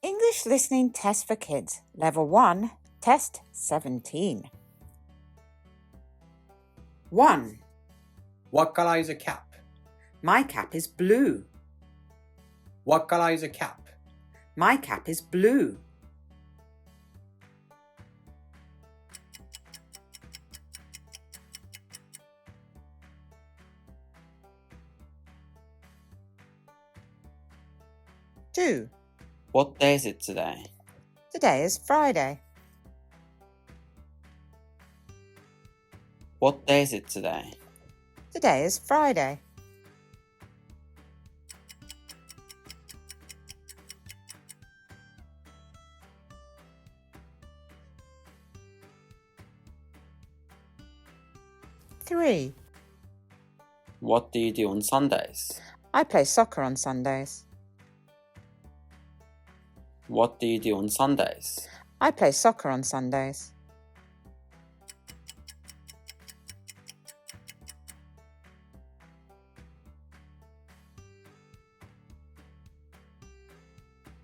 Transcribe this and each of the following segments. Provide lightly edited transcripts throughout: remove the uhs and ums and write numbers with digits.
English Listening Test for Kids, Level 1, Test 17. 1. What colour is a cap? My cap is blue. What colour is a cap? My cap is blue. 2. What day is it today? Today is Friday. What day is it today? Today is Friday. 3. What do you do on Sundays? I play soccer on Sundays. What do you do on Sundays? I play soccer on Sundays.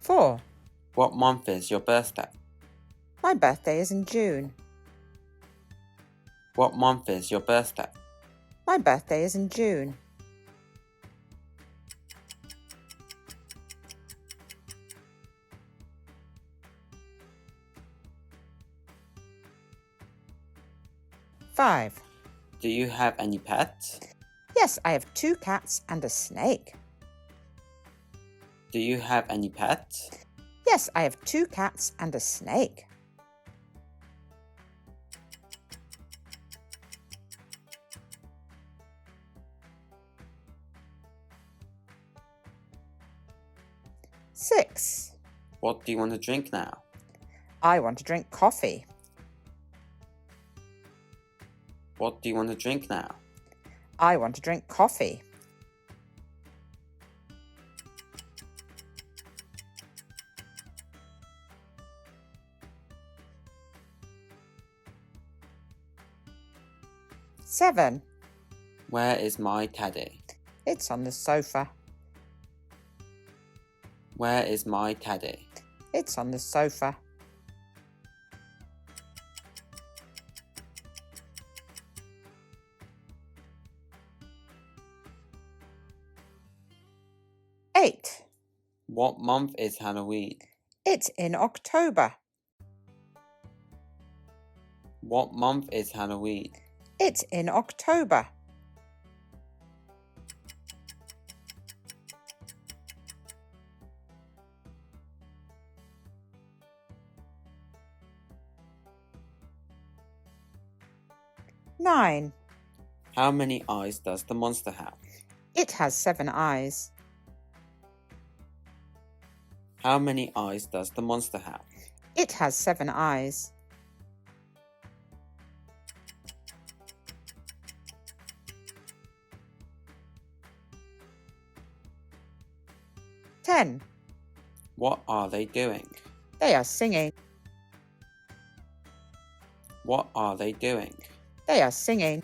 4. What month is your birthday? My birthday is in June. What month is your birthday? My birthday is in June. 5. Do you have any pets? Yes, I have 2 cats and a snake. Do you have any pets? Yes, I have 2 cats and a snake. 6. What do you want to drink now? I want to drink coffee. What do you want to drink now? I want to drink coffee. 7. Where is my teddy? It's on the sofa. Where is my teddy? It's on the sofa. 8. What month is Halloween? It's in October. What month is Halloween? It's in October. 9. How many eyes does the monster have? It has 7 eyes. How many eyes does the monster have? It has 7 eyes. 10. What are they doing? They are singing. What are they doing? They are singing.